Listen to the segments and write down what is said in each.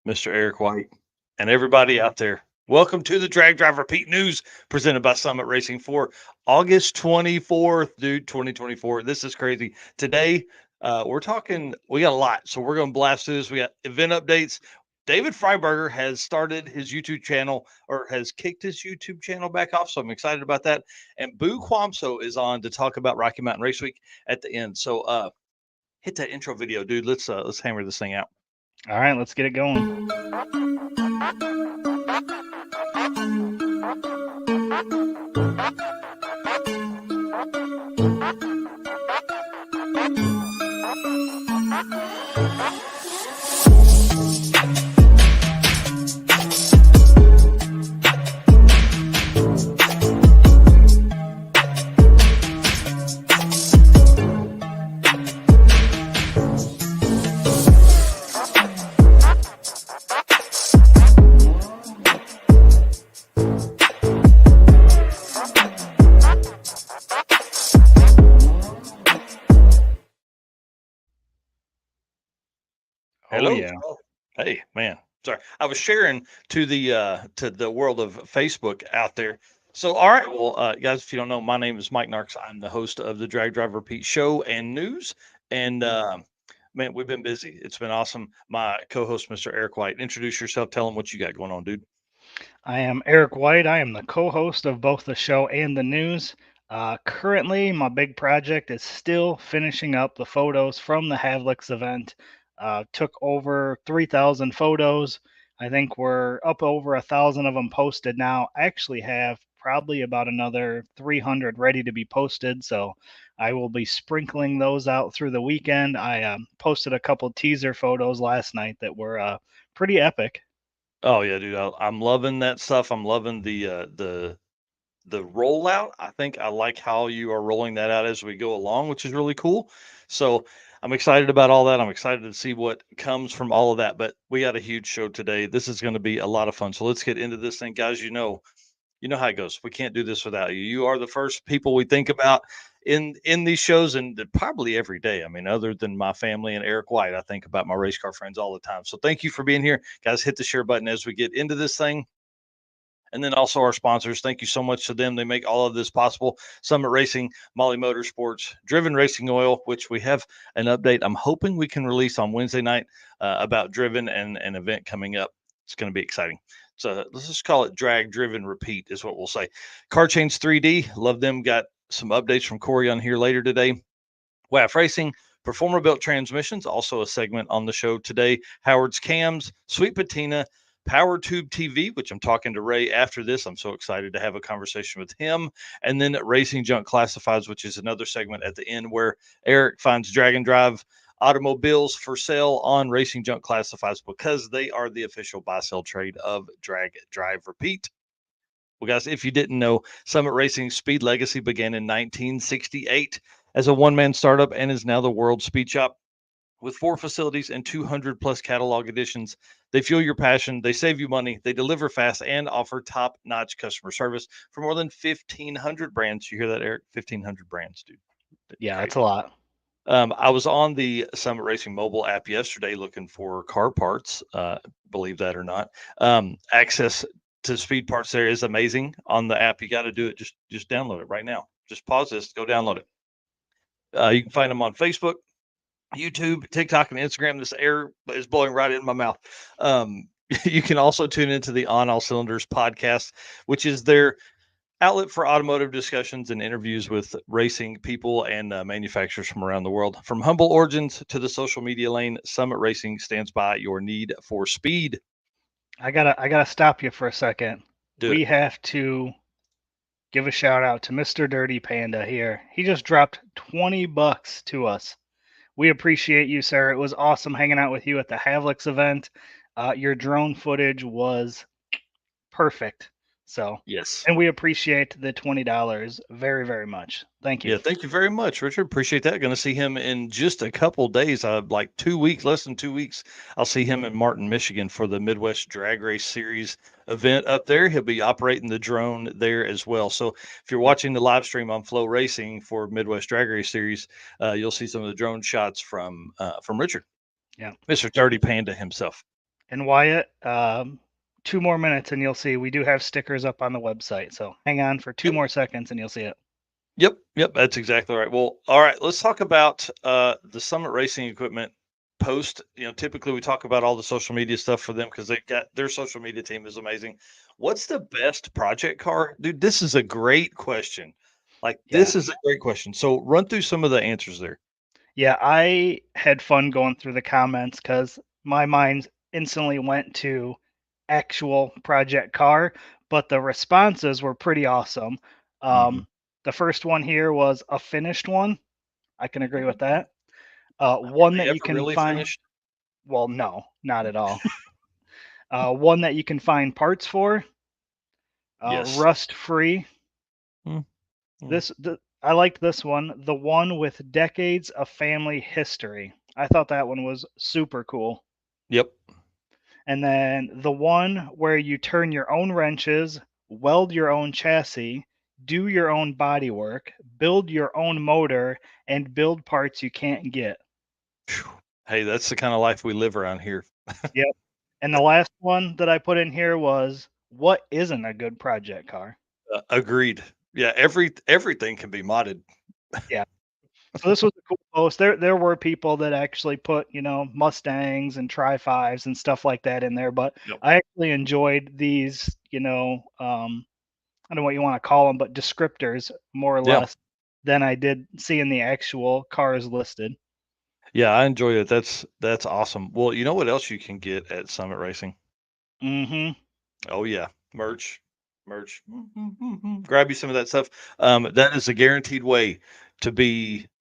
Mr. Eric White, and everybody out there. Welcome to the Drag Driver Pete News presented by Summit Racing for August 24th, dude, 2024. This is crazy. Today, we're talking, we got a lot, so we're going to blast through this. We got event updates. David Fryberger has started his YouTube channel or has kicked his YouTube channel back off, so I'm excited about that. And Boo Kvamso is on to talk about Rocky Mountain Race Week at the end. So, hit that intro video, dude. Let's hammer this thing out. All right, let's get it going. Hello. Oh yeah. Hey, man. Sorry. I was sharing to the world of Facebook out there. So, all right, well, guys, if you don't know, my name is Mike Narks. I'm the host of the Drag Driver Pete Show and News. And man, we've been busy. It's been awesome. My co-host, Mr. Eric White. Introduce yourself. Tell him what you got going on, dude. I am Eric White. I am the co-host of both the show and the news. Currently, my big project is still finishing up the photos from the Havlicks event. Took over 3,000 photos. I think we're up over 1,000 of them posted now. I actually have probably about another 300 ready to be posted, so I will be sprinkling those out through the weekend. I posted a couple teaser photos last night that were pretty epic. Oh yeah, dude. I'm loving that stuff. I'm loving the rollout. I think I like how you are rolling that out as we go along, which is really cool. So I'm excited about all that. I'm excited to see what comes from all of that. But we got a huge show today. This is going to be a lot of fun. So let's get into this thing, guys. You know how it goes. We can't do this without you. You are the first people we think about in these shows, and probably every day. I mean, other than my family and Eric White, I think about my race car friends all the time. So thank you for being here, guys. Hit the share button as we get into this thing. And then also our sponsors. Thank you so much to them. They make all of this possible. Summit Racing, Molly Motorsports, Driven Racing Oil, which we have an update I'm hoping we can release on Wednesday night about Driven and an event coming up. It's going to be exciting. So let's just call it Drag, Driven, Repeat is what we'll say. Car Change 3D, love them. Got some updates from Corey on here later today. WAF Racing, Performer Built Transmissions, also a segment on the show today. Howard's Cams, Sweet Patina, Power Tube TV, which I'm talking to Ray after this. I'm so excited to have a conversation with him. And then Racing Junk Classifieds, which is another segment at the end where Eric finds drag and drive automobiles for sale on Racing Junk Classifieds because they are the official buy sell trade of Drag Drive Repeat. Well, guys, if you didn't know, Summit Racing's speed legacy began in 1968 as a one-man startup and is now the world's speed shop. With 4 facilities and 200 plus catalog editions, they fuel your passion, they save you money, they deliver fast, and offer top notch customer service for more than 1,500 brands. You hear that, Eric? 1,500 brands, dude. Yeah, Crazy. that's a lot. I was on the Summit Racing mobile app yesterday looking for car parts, believe that or not. Access to speed parts there is amazing on the app. You got to do it. Just download it right now. Just pause this, go download it. You can find them on Facebook, YouTube, TikTok, and Instagram. This air is blowing right in my mouth. You can also tune into the On All Cylinders podcast, which is their outlet for automotive discussions and interviews with racing people and manufacturers from around the world. From humble origins to the social media lane, Summit Racing stands by your need for speed. I gotta stop you for a second. Do We it. have to give a shout out to Mr. Dirty Panda here. He just dropped 20 bucks to us. We appreciate you, sir. It was awesome hanging out with you at the Havlicks event. Your drone footage was perfect. So, Yes. and we appreciate the $20 very, very much. Thank you. Yeah, thank you very much, Richard. Appreciate that. Going to see him in just a couple days, like 2 weeks, less than 2 weeks. I'll see him in Martin, Michigan for the Midwest Drag Race Series event up there. He'll be operating the drone there as well. So if you're watching the live stream on Flow Racing for Midwest Drag Race Series, you'll see some of the drone shots from Richard, Yeah. Mr. Dirty Panda himself. And Wyatt, 2 more minutes and you'll see we do have stickers up on the website. So hang on for two Yep. more seconds and you'll see it. Yep, yep, that's exactly right. Well, all right, let's talk about the Summit Racing Equipment post. Typically we talk about all the social media stuff for them because they got their social media team is amazing. What's the best project car? Dude, this is a great question. Like Yeah. this is a great question. So run through some of the answers there. Yeah, I had fun going through the comments because my mind instantly went to actual project car, but the responses were pretty awesome. Hmm. Um, the first one here was a finished one. I can agree with that. Are One they that you ever can really find, finished? well, no, not at all. One that you can find parts for, Yes. rust free. Mm, mm. I liked this one, the one with decades of family history. I thought that one was super cool. Yep. And then the one where you turn your own wrenches, weld your own chassis, do your own body work, build your own motor, and build parts you can't get. Phew. Hey, that's the kind of life we live around here. Yep. And the last one that I put in here was what isn't a good project car? Agreed. Yeah, everything can be modded. Yeah. So this was a cool post. There were people that actually put, Mustangs and Tri Fives and stuff like that in there, but Yep. I actually enjoyed these, I don't know what you want to call them, but descriptors more or Yeah. less than I did seeing the actual cars listed. Yeah, I enjoy it. That's awesome. Well, you know what else you can get at Summit Racing? Mhm. Oh yeah, merch, merch. Grab you some of that stuff. That is a guaranteed way to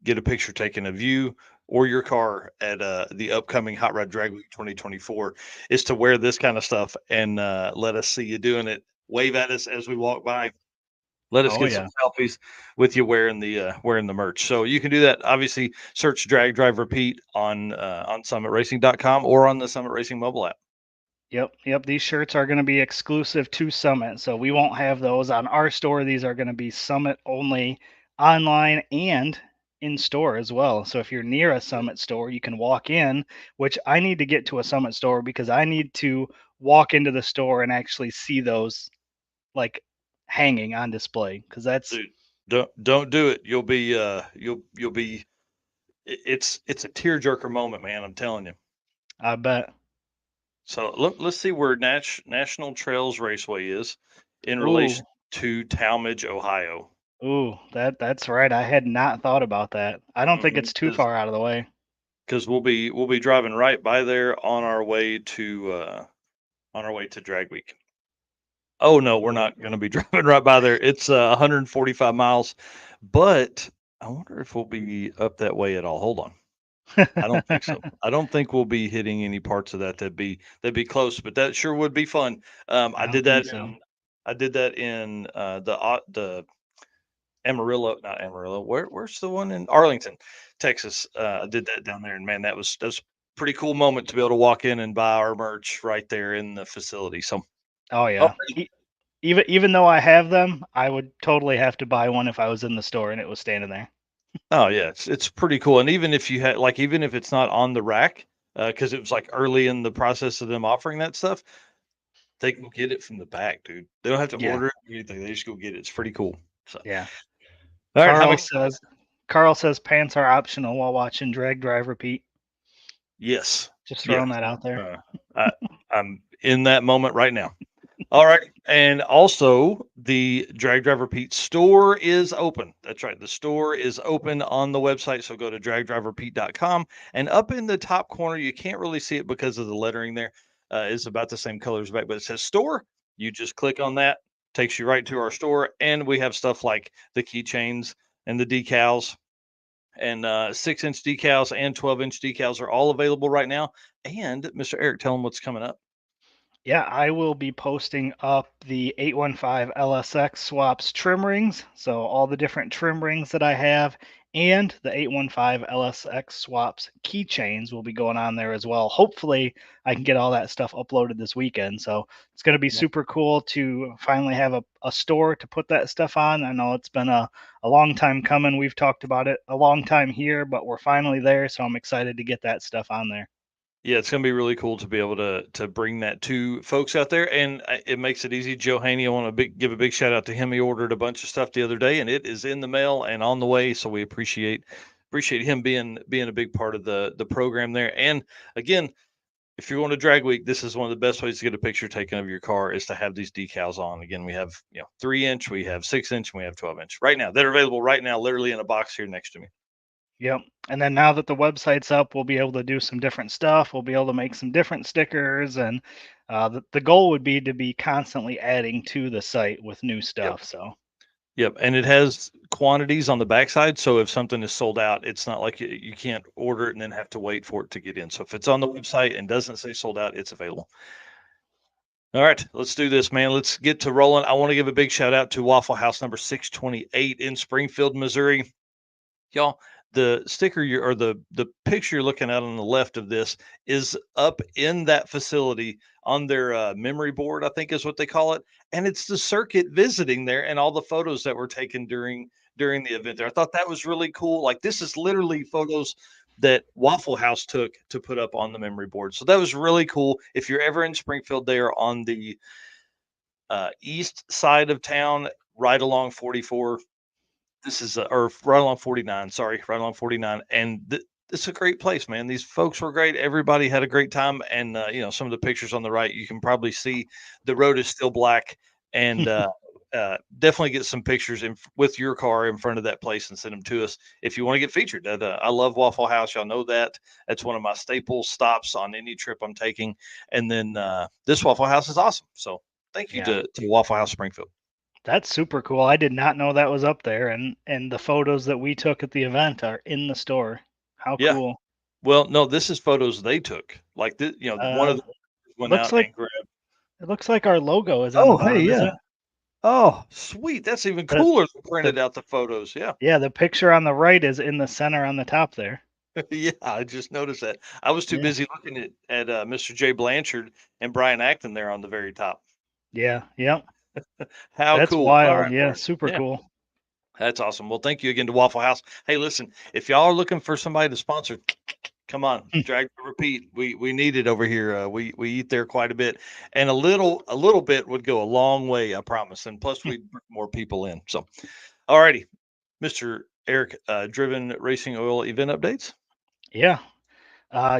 get a picture taken of you or your car at the upcoming Hot Rod Drag Week 2024. Is to wear this kind of stuff and let us see you doing it. Wave at us as we walk by. Let us Oh get some yeah. selfies with you wearing the merch. So you can do that. Obviously, search Drag Drive Repeat on summitracing.com or on the Summit Racing mobile app. Yep. These shirts are going to be exclusive to Summit, so we won't have those on our store. These are going to be Summit only online and in store as well. So if you're near a Summit store, you can walk in, which I need to get to a Summit store because I need to walk into the store and actually see those like hanging on display because that's Dude, don't do it. You'll be it's a tearjerker moment, man. I'm telling you. I bet. So let's see where National Trails Raceway is in Ooh, relation to Talmadge, Ohio. that's right. I had not thought about that. I don't think it's too Because far out of the way. we'll be driving right by there on our way to Drag Week. Oh no, we're not going to be driving right by there. It's 145 miles, but I wonder if we'll be up that way at all. Hold on. I don't think so. I don't think we'll be hitting any parts of that'd be close, but that sure would be fun. I don't think so. I did that in the Amarillo, not Amarillo. Where's the one in Arlington, Texas? I did that down there, and man, that was a pretty cool moment to be able to walk in and buy our merch right there in the facility. So, Oh oh, yeah. Even though I have them, I would totally have to buy one if I was in the store and it was standing there. oh yeah, it's pretty cool. And even if you had like even if it's not on the rack, because it was like early in the process of them offering that stuff, they can get it from the back, dude. They don't have to Yeah. order it or anything. They just go get it. It's pretty cool. So, Yeah. all right, Carl says Carl says pants are optional while watching Drag Drive Repeat. yes, Just yeah. throwing that out there. Uh, I, I'm in that moment right now. All right. And also, the Drag Driver Pete store is open. That's right. The store is open on the website. So go to dragdriverpete.com. And up in the top corner, you can't really see it because of the lettering there. It's about the same color as back, but it says store. You just click on that, takes you right to our store. And we have stuff like the keychains and the decals. And 6-inch decals and 12-inch decals are all available right now. And Mr. Eric, tell them what's coming up. Yeah, I will be posting up the 815 LSX swaps trim rings. So all the different trim rings that I have and the 815 LSX swaps keychains will be going on there as well. Hopefully I can get all that stuff uploaded this weekend. So it's going to be super cool to finally have a store to put that stuff on. I know it's been a long time coming. We've talked about it a long time here, but we're finally there. So I'm excited to get that stuff on there. Yeah, it's gonna be really cool to be able to bring that to folks out there, and it makes it easy. Joe Haney, I want to give a big shout out to him. He ordered a bunch of stuff the other day, and it is in the mail and on the way. So we appreciate him being a big part of the program there. And again, if you're going to drag week, this is one of the best ways to get a picture taken of your car is to have these decals on. Again, we have 3-inch, we have 6-inch, and we have 12-inch right now. They're available right now, literally in a box here next to me. Yep. And then now that the website's up, we'll be able to do some different stuff. We'll be able to make some different stickers, and the goal would be to be constantly adding to the site with new Yep. stuff. So Yep, and it has quantities on the backside, so if something is sold out, it's not like you can't order it and then have to wait for it to get in. So if it's on the website and doesn't say sold out, it's available. All right, let's do this, man. Let's get to rolling. I want to give a big shout out to Waffle House number 628 in Springfield, Missouri. Y'all, the sticker or the picture you're looking at on the left of this is up in that facility on their memory board, I think is what they call it, and it's the circuit visiting there and all the photos that were taken during the event there. I thought that was really cool. Like this is literally photos that Waffle House took to put up on the memory board. So that was really cool. If you're ever in Springfield, they are on the east side of town, right along 44. This is or right along 49, sorry, right along 49, and it's a great place, man. These folks were great. Everybody had a great time, and some of the pictures on the right, you can probably see the road is still black, and definitely get some pictures with your car in front of that place and send them to us if you want to get featured. I love Waffle House, y'all know that. That's one of my staple stops on any trip I'm taking, and then this Waffle House is awesome. So thank you yeah, to Waffle House Springfield. that's super cool. I did not know that was up there, and the photos that we took at the event are in the store. How Yeah. cool. Well, no, this is photos they took. Like one Uh, of them went looks out like and grabbed. it looks like our logo is in the Oh, hey, bottom, is yeah. it? Oh, sweet. That's even The cooler than the printed out the photos. Yeah. yeah, the picture on the right is in the center on the top there. Yeah, I just noticed that. I was too Yeah. busy looking at Mr. Jay Blanchard and Brian Acton there on the very top. Yeah, yep. How That's cool. All wild. right. Yeah, super Yeah. cool. That's awesome. Well, thank you again to Waffle House. Hey, listen, if y'all are looking for somebody to sponsor, come on, drag repeat. We need it over here. We eat there quite a bit, and a little bit would go a long way, I promise. And plus, we bring more people in. So, all righty, Mr. Eric, Driven Racing Oil event updates. Yeah.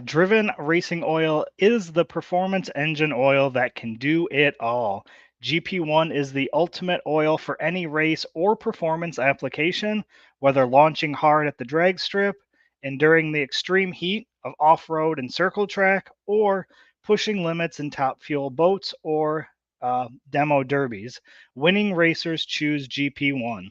Driven Racing Oil is the performance engine oil that can do it all. GP1 is the ultimate oil for any race or performance application, whether launching hard at the drag strip, enduring the extreme heat of off road and circle track, or pushing limits in top fuel boats or demo derbies. Winning racers choose GP1.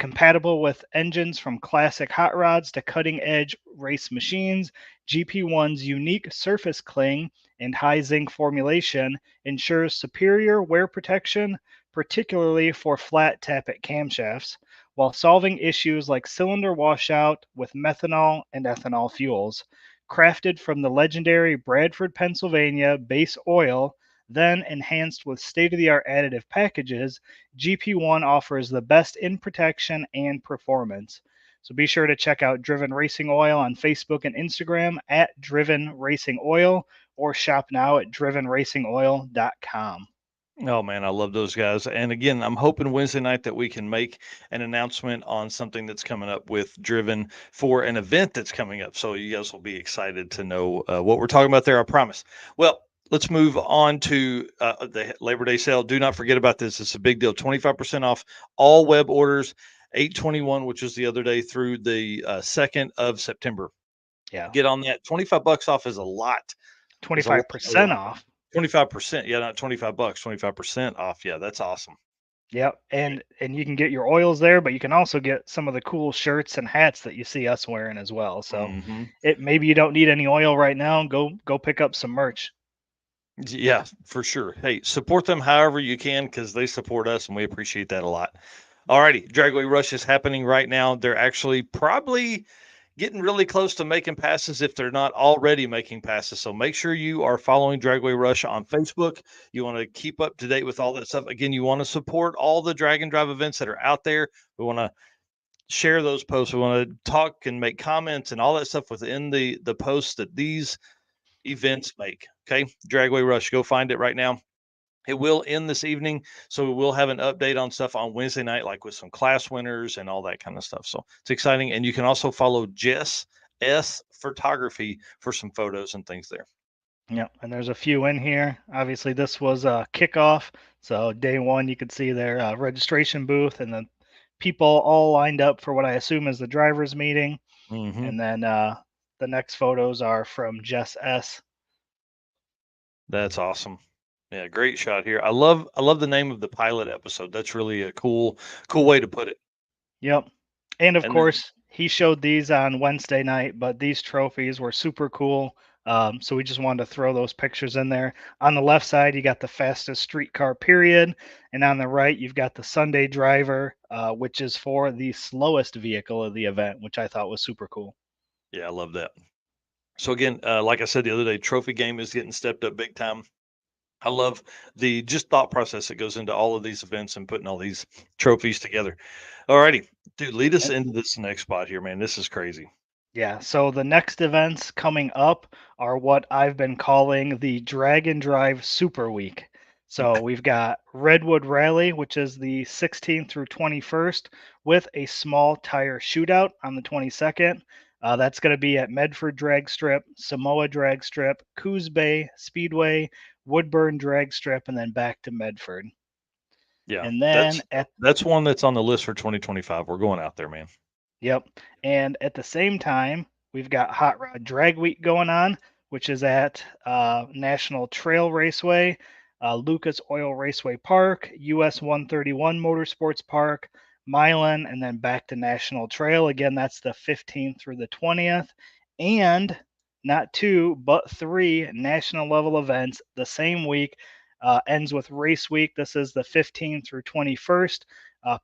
Compatible with engines from classic hot rods to cutting edge race machines, GP1's unique surface cling and high zinc formulation ensures superior wear protection, particularly for flat tappet camshafts, while solving issues like cylinder washout with methanol and ethanol fuels. Crafted from the legendary Bradford, Pennsylvania base oil, then enhanced with state of the art additive packages, GP1 offers the best in protection and performance. So be sure to check out Driven Racing Oil on Facebook and Instagram at Driven Racing Oil or shop now at drivenracingoil.com. Oh man, I love those guys. And again, I'm hoping Wednesday night that we can make an announcement on something that's coming up with Driven for an event that's coming up. So you guys will be excited to know what we're talking about there. I promise. Well, let's move on to the Labor Day sale. Do not forget about this. It's a big deal. 25% off all web orders, 8/21, which is the other day through the 2nd of September. Yeah, Get on that. $25 off is a lot. Is a lot. 25% off. 25%. Yeah, not $25, 25% off. Yeah, that's awesome. Yep, and you can get your oils there, but you can also get some of the cool shirts and hats that you see us wearing as well. So, Hmm. it maybe you don't need any oil right now. Go pick up some merch. Yeah, for sure. Hey, support them however you can because they support us and we appreciate that a lot. All righty. Dragway Rush is happening right now. They're actually probably getting really close to making passes if they're not already making passes. So make sure you are following Dragway Rush on Facebook. You want to keep up to date with all that stuff. Again, you want to support all the drag and drive events that are out there. We want to share those posts. We want to talk and make comments and all that stuff within the posts that these events make. Okay, Dragway Rush, go find it right now. It will end this evening, so we will have an update on stuff on Wednesday night, like with some class winners and all that kind of stuff. So it's exciting, and you can also follow Jess S Photography for some photos and things there. Yep, and there's a few in here. Obviously, this was a kickoff, so day one you could see their registration booth, and then people all lined up for what I assume is the drivers' meeting. Mm-hmm. And then the next photos are from Jess S. That's awesome. Yeah, great shot here. I love the name of the pilot episode. That's really a cool way to put it. Yep. And of And then course, he showed these on Wednesday night, but these trophies were super cool. So we just wanted to throw those pictures in there. On the left side, you got the fastest streetcar period. And on the right, you've got the Sunday driver, which is for the slowest vehicle of the event, which I thought was super cool. yeah, I love that. So again, like I said the other day, trophy game is getting stepped up big time. I love the just thought process that goes into all of these events and putting all these trophies together. Alrighty, dude, lead us into this next spot here, man. This is crazy. Yeah, so the next events coming up are what I've been calling the Drag and Drive Super Week. So we've got Redwood Rally, which is the 16th through 21st, with a small tire shootout on the 22nd. That's going to be at Medford Drag Strip, Samoa Drag Strip, Coos Bay Speedway, Woodburn Drag Strip, and then back to Medford. Yeah, And then at that's one that's on the list for 2025. We're going out there, man. Yep. And at the same time, we've got Hot Rod Drag Week going on, which is at National Trail Raceway, Lucas Oil Raceway Park, US 131 Motorsports Park, Milan, and then back to National Trail. Again, that's the 15th through the 20th. And not two, but three national level events the same week. Ends with Race Week. This is the 15th through 21st.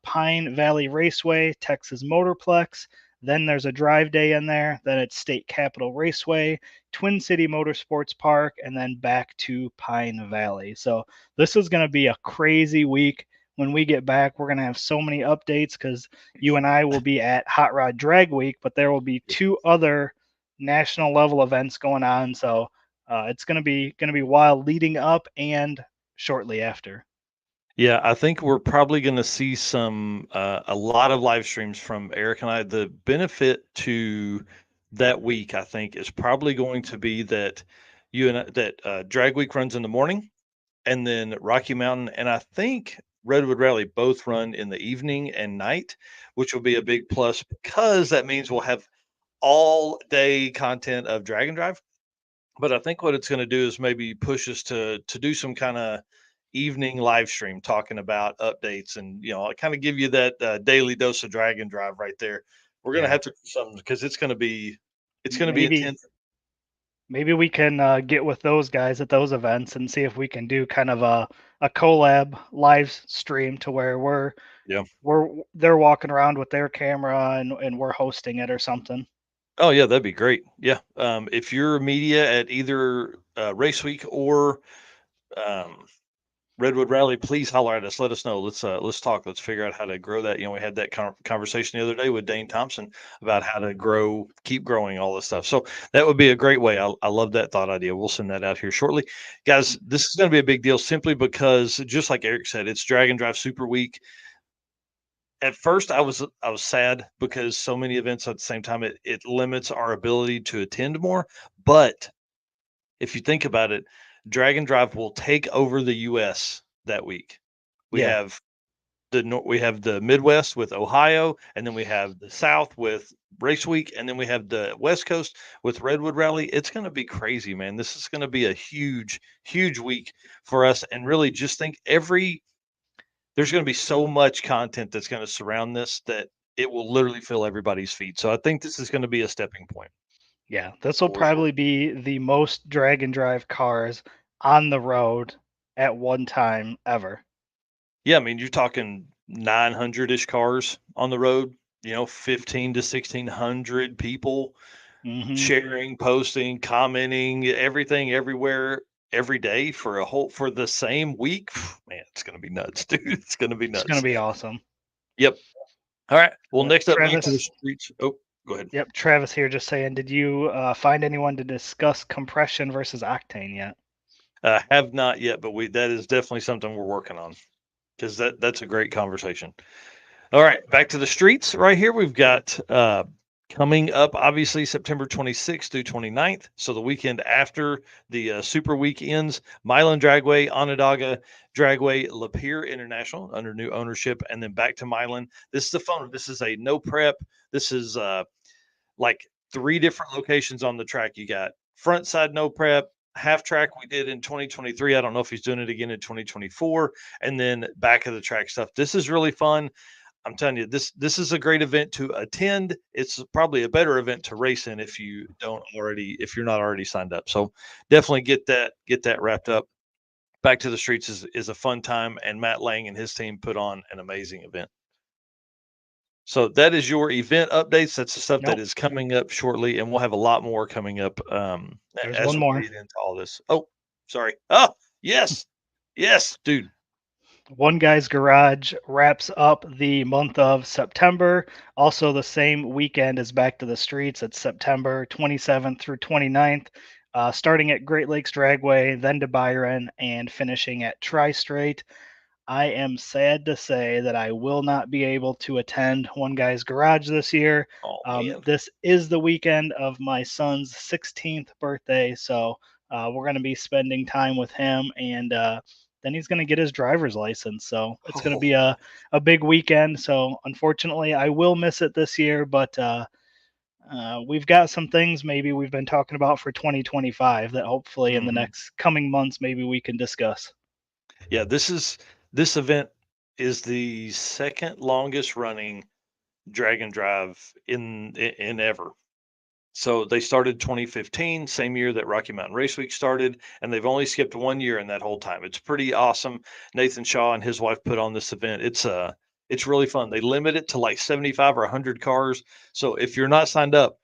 Pine Valley Raceway, Texas Motorplex. Then there's a drive day in there. Then it's State Capitol Raceway, Twin City Motorsports Park, and then back to Pine Valley. So this is going to be a crazy week. When we get back, we're going to have so many updates because you and I will be at Hot Rod Drag Week, but there will be two other national level events going on. So it's going to be wild leading up and shortly after. Yeah, I think we're probably going to see a lot of live streams from Eric and I. The benefit to that week, I think, is probably going to be that Drag Week runs in the morning, and then Rocky Mountain and I think Redwood Rally both run in the evening and night, which will be a big plus because that means we'll have all day content of Drag and Drive. But I think what it's going to do is maybe push us to do some kind of evening live stream talking about updates and kind of give you that daily dose of Drag and Drive right there. We're going to Yeah. have to do something because it's going to be Maybe intense. maybe we can get with those guys at those events and see if we can do kind of a collab live stream to where Yeah. they're walking around with their camera and we're hosting it or something. Oh yeah, that'd be great. Yeah. If you're media at either Race Week or um, Redwood Rally, please holler at us. Let us know. Let's talk. Let's figure out how to grow that. We had that conversation the other day with Dane Thompson about how to keep growing all this stuff. So that would be a great way. I love that thought idea. We'll send that out here shortly, guys. This is going to be a big deal simply because, just like Eric said, it's Drag and Drive Super Week. At first, I was sad because so many events at the same time it limits our ability to attend more. But if you think about it, Drag and Drive will take over the U.S. that week. We Yeah. have we have the Midwest with Ohio, and then we have the South with Race Week, and then we have the West Coast with Redwood Rally. It's going to be crazy, man. This is going to be a huge week for us. And really, just think there's going to be so much content that's going to surround this that it will literally fill everybody's feed. So I think this is going to be a stepping point Yeah. This will for sure. probably be the most drag and drive cars on the road at one time ever. Yeah, I mean, you're talking 900-ish cars on the road, 15 to 1600 people Hmm. sharing, posting, commenting, everything everywhere every day for the same week. Man, it's going to be nuts, dude. It's going to be It's going to nuts. be awesome. Yep. All right. Well, next up, back to the Travis, streets. Oh, Go ahead. Yep, Travis here just saying, did you find anyone to discuss compression versus octane yet? Have not yet, but that is definitely something we're working on because that's a great conversation. All right, back to the streets right here. We've got coming up, obviously, September 26th through 29th. So the weekend after the Super Week ends, Milan Dragway, Onondaga Dragway, Lapeer International under new ownership, and then back to Milan. This is the fun. This is a no prep. This is like 3 different locations on the track. You got front side no prep, half track we did in 2023. I don't know if he's doing it again in 2024, and then back of the track stuff. This is really fun. I'm telling you, this is a great event to attend. It's probably a better event to race in if you're not already signed up. So definitely get that wrapped up. Back to the Streets is a fun time, and Matt Lang and his team put on an amazing event. So that is your event updates. That's the stuff that Nope, is coming up shortly, and we'll have a lot more coming up there's as one we more. lead into all this. Oh, sorry. Oh, yes, yes, dude. One Guy's Garage wraps up the month of September. Also, the same weekend as Back to the Streets. It's September 27th through 29th, starting at Great Lakes Dragway, then to Byron, and finishing at Tri Strait. I am sad to say that I will not be able to attend One Guy's Garage this year. Oh man. This is the weekend of my son's 16th birthday, so we're going to be spending time with him, and then he's going to get his driver's license. So it's going to be Oh, a big weekend. So unfortunately, I will miss it this year, but we've got some things maybe we've been talking about for 2025 that hopefully in the mhm. next coming months maybe we can discuss. Yeah, this event is the second longest running drag and drive in ever. So they started 2015, same year that Rocky Mountain Race Week started, and they've only skipped 1 year in that whole time. It's pretty awesome. Nathan Shaw and his wife put on this event. It's really fun. They limit it to like 75 or 100 cars. So if you're not signed up,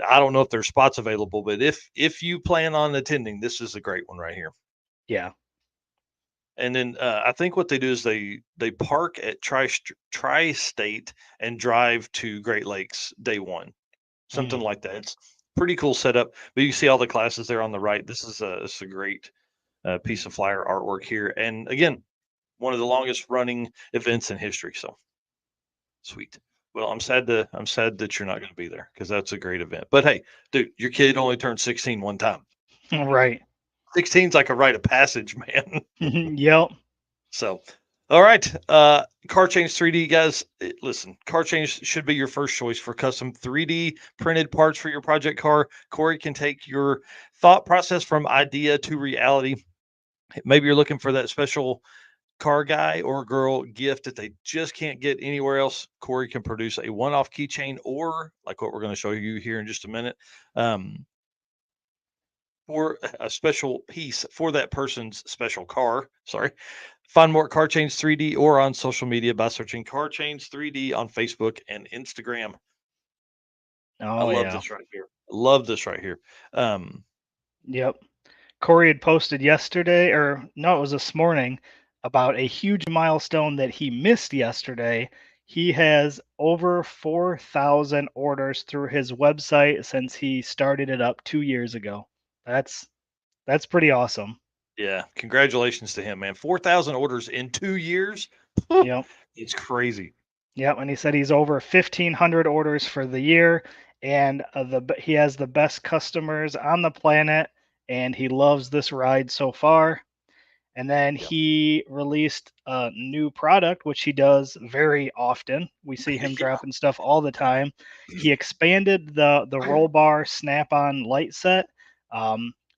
I don't know if there's spots available, but if you plan on attending, this is a great one right here. Yeah. And then I think what they do is they park at Tri-State and drive to Great Lakes day one, something Mm. like that. It's pretty cool setup. But you see all the classes there on the right. This is a great piece of flyer artwork here, and again, one of the longest running events in history. So sweet. Well, I'm sad that you're not going to be there because that's a great event. But hey, dude, your kid only turned 16 one time. Right. 16's like a rite of passage, man. Yep. So, all right, Car Change 3D guys, listen, Car Change should be your first choice for custom 3D printed parts for your project car. Corey can take your thought process from idea to reality. Maybe you're looking for that special car guy or girl gift that they just can't get anywhere else. Corey can produce a one-off keychain or like what we're going to show you here in just a minute. For a special piece for that person's special car. Sorry. Find more Car Change 3D or on social media by searching Car Change 3D on Facebook and Instagram. I Oh love yeah. this right here. Love this right here. Um, Yep. Corey had posted yesterday, or no, it was this morning, about a huge milestone that he missed yesterday. He has over 4,000 orders through his website since he started it up 2 years ago. That's that's pretty awesome. yeah, congratulations to him, man. 4,000 orders in 2 years. Yep. It's crazy. Yep. And he said he's over 1,500 orders for the year, and he has the best customers on the planet, and he loves this ride so far. And then Yeah. he released a new product, which he does very often. We see him Yeah. dropping stuff all the time. He expanded the roll bar snap-on light set.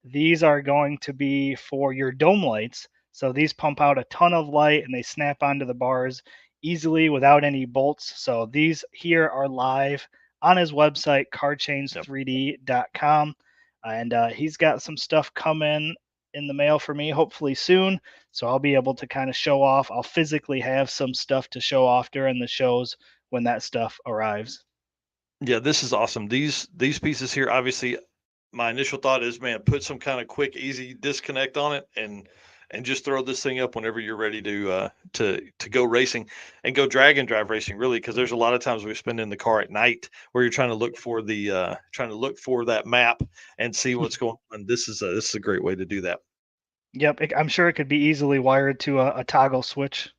These are going to be for your dome lights. So these pump out a ton of light and they snap onto the bars easily without any bolts. So these here are live on his website, Yep. carchange3d.com. And he's got some stuff coming in the mail for me, hopefully soon. So I'll be able to kind of show off. I'll physically have some stuff to show off during the shows when that stuff arrives. Yeah, this is awesome. These pieces here, obviously, my initial thought is, man, put some kind of quick, easy disconnect on it, and and just throw this thing up whenever you're ready to go racing and go drag and drive racing, really, because there's a lot of times we spend in the car at night where you're trying to look for that map and see what's going on. This is a great way to do that. Yep, I'm sure it could be easily wired to a toggle switch.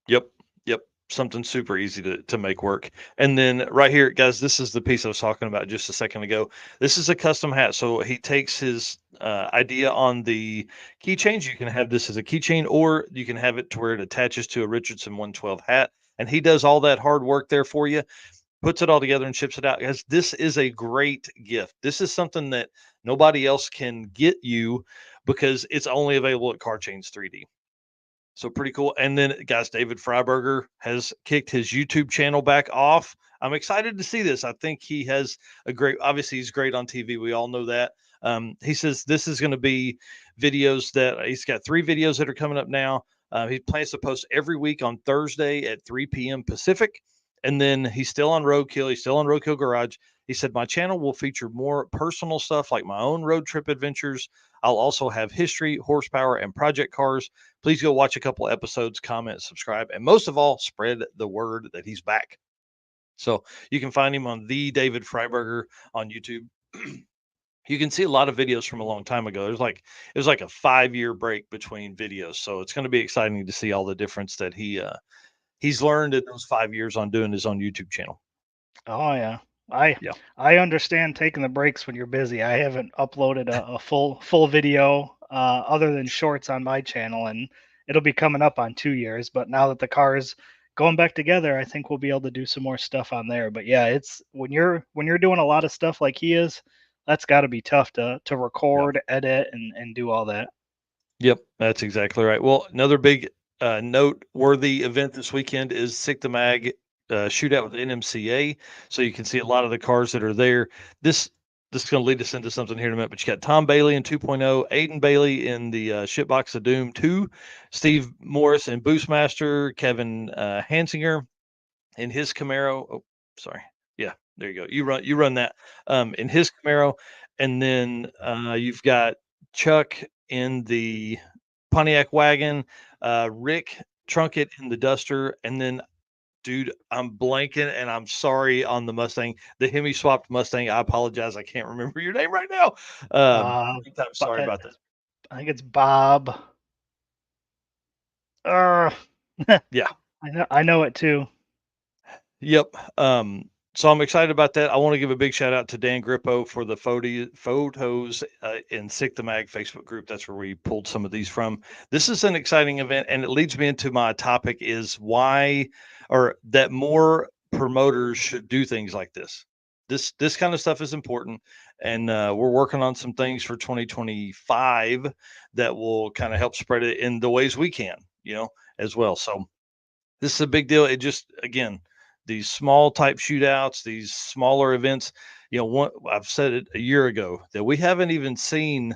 Yep. Yep. Something super easy to make work. And then right here, guys, this is the piece I was talking about just a second ago. This is a custom hat. So he takes his idea on the keychains. You can have this as a keychain, or you can have it to where it attaches to a Richardson 112 hat. And he does all that hard work there for you, puts it all together and ships it out. Guys, this is a great gift. This is something that nobody else can get you because it's only available at Car Chains 3D. So pretty cool. And then, guys, David Fryberger has kicked his YouTube channel back off. I'm excited to see this. I think he has obviously, he's great on TV. We all know that. He says this is going to be videos that he's got 3 videos that are coming up now. He plans to post every week on Thursday at 3 p.m. Pacific. And then he's still on Roadkill. He's still on Roadkill Garage. He said, my channel will feature more personal stuff like my own road trip adventures. I'll also have history, horsepower, and project cars. Please go watch a couple episodes, comment, subscribe, and most of all, spread the word that he's back. So you can find him on the David Fryberger on YouTube. You can see a lot of videos from a long time ago. It was like a 5-year break between videos. So it's going to be exciting to see all the difference that he's learned in those 5 years on doing his own YouTube channel. Oh yeah. I Yeah. I understand taking the breaks when you're busy. I haven't uploaded a full video other than shorts on my channel, and it'll be coming up on 2 years. But now that the car is going back together, I think we'll be able to do some more stuff on there. But yeah, it's when you're doing a lot of stuff like he is, that's got to be tough to Yeah. record, edit, and do all that. Yep, that's exactly right. Well, another big noteworthy event this weekend is SytoMag Shootout with NMCA. So you can see a lot of the cars that are there. This this is going to lead us into something here in a minute. But you got Tom Bailey in 2.0, Aiden Bailey in the Shitbox of Doom 2, Steve Morris in Boostmaster, Kevin Hansinger in his Camaro. Oh, sorry. Yeah, there you go. You run that in his Camaro, and then you've got Chuck in the Pontiac wagon, Rick Trunkett in the Duster, and then, dude, I'm blanking, and I'm sorry on the Mustang, the Hemi swapped Mustang. I apologize. I can't remember your name right now. Uh, Big time but sorry about that. I think it's Bob. Uh, Yeah. I know it too. Yep. So I'm excited about that. I want to give a big shout out to Dan Grippo for the photos in Sick the Mag Facebook group. That's where we pulled some of these from. This is an exciting event, and it leads me into my topic is why, or that more promoters should do things like this. This kind of stuff is important, and we're working on some things for 2025 that will kind of help spread it in the ways we can, as well. So this is a big deal. It just, again, these small type shootouts, these smaller events, I've said it a year ago that we haven't even seen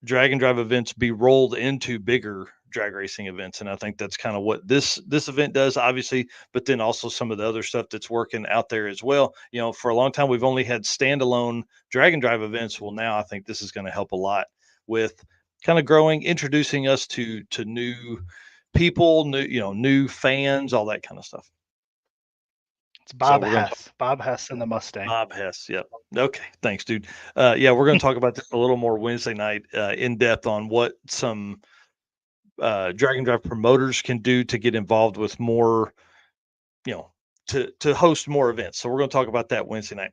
drag and drive events be rolled into bigger drag racing events. And I think that's kind of what this event does, obviously, but then also some of the other stuff that's working out there as well. For a long time we've only had standalone drag and drive events. Well, now I think this is going to help a lot with kind of growing, introducing us to new people, new fans, all that kind of stuff. It's So Bob we're going to talk Hess. Bob Hess in the Mustang. Bob Hess. Yep. Okay. Thanks, dude. Yeah, we're going to talk about this a little more Wednesday night in depth on what some drag and drive promoters can do to get involved with more, to host more events. So we're going to talk about that Wednesday night.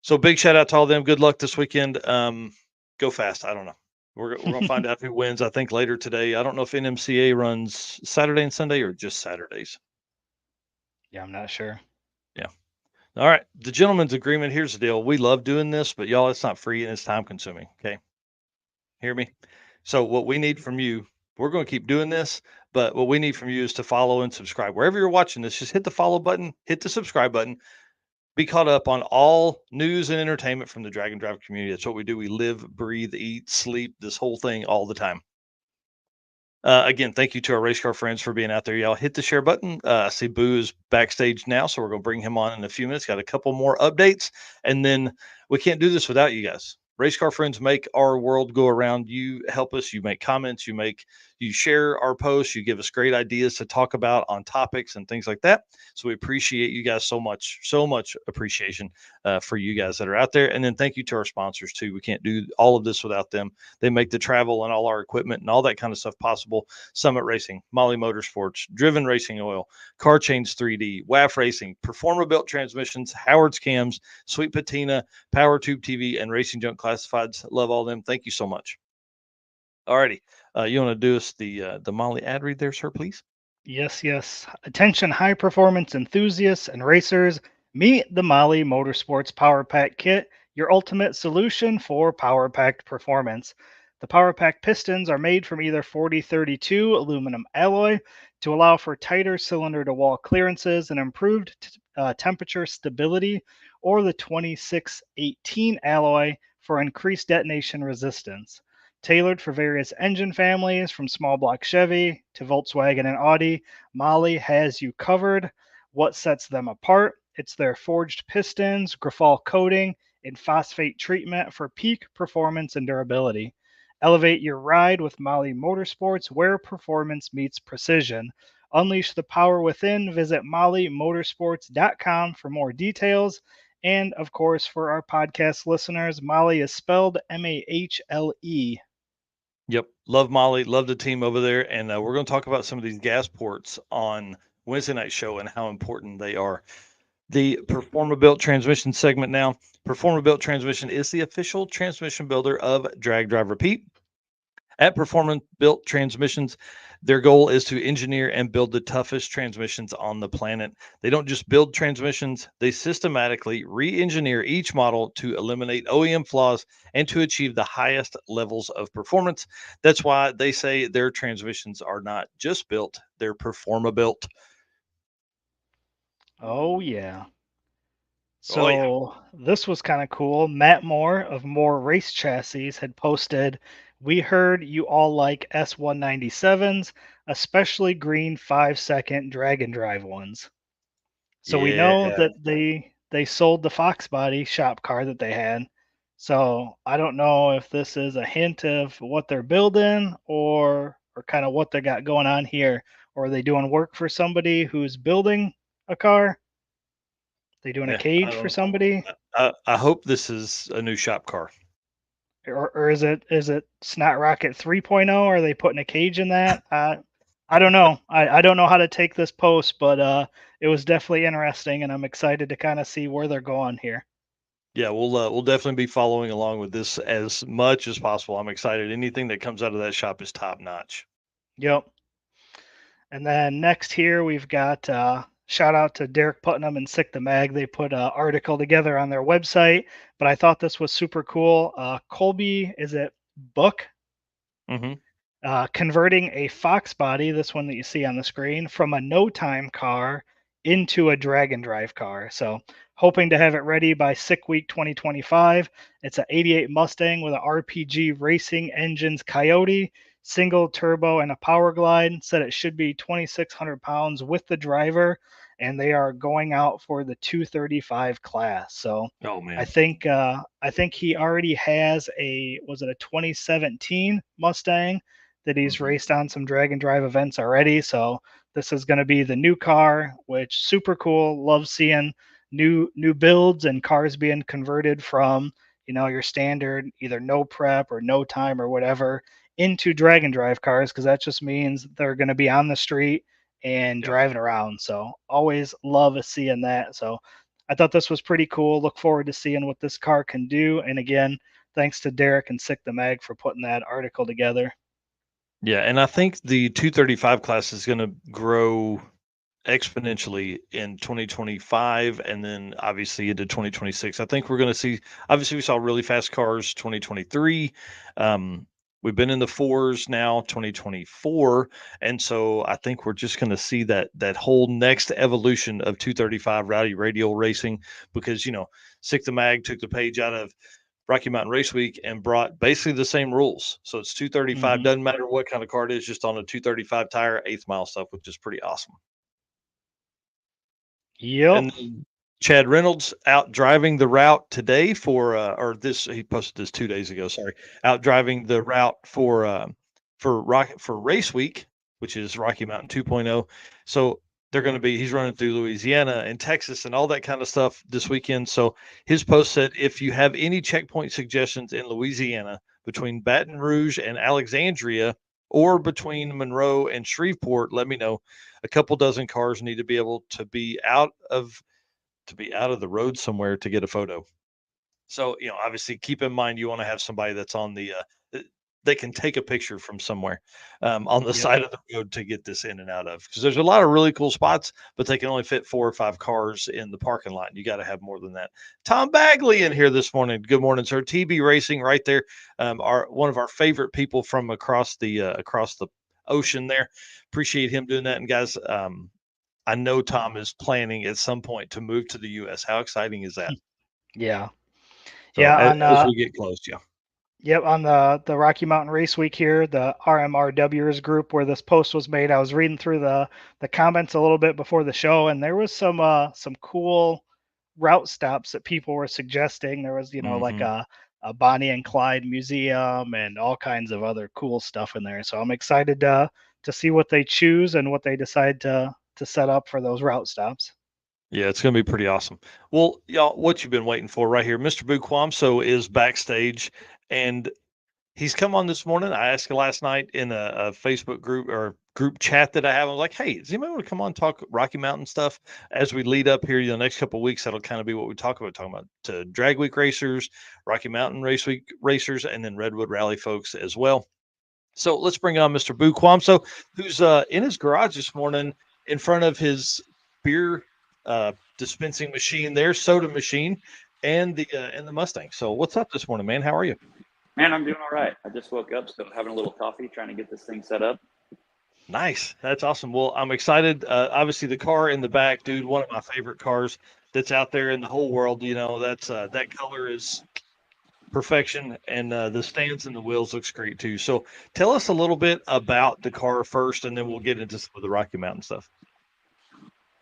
So big shout out to all of them. Good luck this weekend. Go fast. I don't know. We're going to find out who wins, I think, later today. I don't know if NMCA runs Saturday and Sunday or just Saturdays. Yeah, I'm not sure. Yeah. All right. The gentleman's agreement. Here's the deal. We love doing this, but y'all, it's not free and it's time consuming. Okay. Hear me? So what we need from you, we're going to keep doing this, but what we need from you is to follow and subscribe. Wherever you're watching this, just hit the follow button, hit the subscribe button, be caught up on all news and entertainment from the drag and drive community. That's what we do. We live, breathe, eat, sleep, this whole thing all the time. Again, thank you to our race car friends for being out there. Y'all hit the share button. I see Boo is backstage now, so we're going to bring him on in a few minutes. Got a couple more updates, and then we can't do this without you guys. Race car friends make our world go around. You help us. You make comments. You share our posts. You give us great ideas to talk about on topics and things like that. So we appreciate you guys so much. So much appreciation for you guys that are out there. And then thank you to our sponsors too. We can't do all of this without them. They make the travel and all our equipment and all that kind of stuff possible. Summit Racing, Molly Motorsports, Driven Racing Oil, Car Chains 3D, WAF Racing, Performa Built Transmissions, Howard's Cams, Sweet Patina, Power Tube TV, and Racing Junk Classifieds. Love all them. Thank you so much. Alrighty, you want to do us the Molly ad read there, sir, please? Yes, yes. Attention, high performance enthusiasts and racers. Meet the Molly Motorsports Power Pack Kit, your ultimate solution for power packed performance. The Power Pack pistons are made from either 4032 aluminum alloy to allow for tighter cylinder to wall clearances and improved temperature stability, or the 2618 alloy for increased detonation resistance. Tailored for various engine families from small block Chevy to Volkswagen and Audi, Molly has you covered. What sets them apart? It's their forged pistons, graphol coating, and phosphate treatment for peak performance and durability. Elevate your ride with Molly Motorsports, where performance meets precision. Unleash the power within. Visit mollymotorsports.com for more details. And of course, for our podcast listeners, Molly is spelled Mahle. Yep. Love Molly. Love the team over there. And we're going to talk about some of these gas ports on Wednesday night show and how important they are. The Performa Built Transmission segment now. Performa Built Transmission is the official transmission builder of Drag Drive Repeat. At Performance Built Transmissions, their goal is to engineer and build the toughest transmissions on the planet. They don't just build transmissions, they systematically re engineer each model to eliminate OEM flaws and to achieve the highest levels of performance. That's why they say their transmissions are not just built, they're Performa built. Oh, yeah. Oh, yeah. So this was kind of cool. Matt Moore of Moore Race Chassis had posted, "We heard you all like S197s, especially green 5-second drag and drive ones." So we know Yeah. that they sold the Fox Body shop car that they had. So I don't know if this is a hint of what they're building or kind of what they got going on here. Or are they doing work for somebody who's building a car? They doing a Yeah. I cage for don't somebody? I hope this is a new shop car. Or is it Snot Rocket 3.0? Are they putting a cage in that? I don't know. I don't know how to take this post, but it was definitely interesting, and I'm excited to kind of see where they're going here. Yeah, we'll definitely be following along with this as much as possible. I'm excited. Anything that comes out of that shop is top notch. Yep. And then next here we've got shout out to Derek Putnam and Sick the Mag. They put an article together on their website, but I thought this was super cool. Colby, is it Book? Hmm. Converting a Fox body, this one that you see on the screen, from a no time car into a drag and drive car. So, hoping to have it ready by Sick Week 2025. It's an 88 Mustang with an RPG Racing Engines Coyote, single turbo, and a Paraglide. Said it should be 2,600 pounds with the driver, and they are going out for the 235 class. So, Oh I think he already has a, was it a 2017 Mustang that he's hmm raced on some drag and drive events already. So this is going to be the new car, which super cool. Love seeing new builds and cars being converted from, your standard either no prep or no time or whatever into drag and drive cars, because that just means they're going to be on the street and Yep. driving around. So always love seeing that. So I thought this was pretty cool. Look forward to seeing what this car can do. And again, thanks to Derek and Sick the Mag for putting that article together. Yeah, and I think the 235 class is going to grow exponentially in 2025 and then obviously into 2026. I think we're going to see, obviously we saw really fast cars 2023. Um, we've been in the fours now 2024, and so I think we're just going to see that whole next evolution of 235 rowdy radial racing, because Sick the Mag took the page out of Rocky Mountain Race Week and brought basically the same rules. So it's 235, Hmm. doesn't matter what kind of car it is, just on a 235 tire, eighth mile stuff, which is pretty awesome. Yep. And Chad Reynolds out driving the route today he posted this 2 days ago. Sorry, out driving the route for race week, which is Rocky Mountain 2.0. So he's running through Louisiana and Texas and all that kind of stuff this weekend. So his post said, if you have any checkpoint suggestions in Louisiana between Baton Rouge and Alexandria, or between Monroe and Shreveport, let me know. A couple dozen cars need to be able to be out of the road somewhere to get a photo. So, obviously keep in mind you want to have somebody that's on they can take a picture from somewhere on the Yep. side of the road to get this in and out of, because there's a lot of really cool spots, but they can only fit 4 or 5 cars in the parking lot. You got to have more than that. Tom Bagley in here this morning. Good morning, sir. TB Racing right there. One of our favorite people from across the ocean there. Appreciate him doing that. And guys, I know Tom is planning at some point to move to the U.S. How exciting is that? Yeah. So Yeah. as we get close, yeah. Yep, on the Rocky Mountain Race Week here, the RMRWers group where this post was made, I was reading through the comments a little bit before the show, and there was some cool route stops that people were suggesting. There was, like Mm-hmm. a Bonnie and Clyde museum and all kinds of other cool stuff in there. So I'm excited to see what they choose and what they decide to set up for those route stops. Yeah, it's going to be pretty awesome. Well, y'all, what you've been waiting for right here, Mr. Boo Kvamso is backstage, and he's come on this morning. I asked him last night in a Facebook group or group chat that I have. I was like, "Hey, does anybody want to come on and talk Rocky Mountain stuff as we lead up here? The next couple of weeks, that'll kind of be what we talk about. Talking about to Drag Week racers, Rocky Mountain Race Week racers, and then Redwood Rally folks as well." So let's bring on Mr. Boo Kvamso, who's in his garage this morning in front of his beer dispensing machine there, soda machine, and the Mustang. So what's up this morning, man? How are you? Man, I'm doing all right. I just woke up, so having a little coffee, trying to get this thing set up. Nice. That's awesome. Well, I'm excited. Obviously, the car in the back, dude, one of my favorite cars that's out there in the whole world. That's that color is perfection, and the stands and the wheels looks great too. So tell us a little bit about the car first, and then we'll get into some of the Rocky Mountain stuff.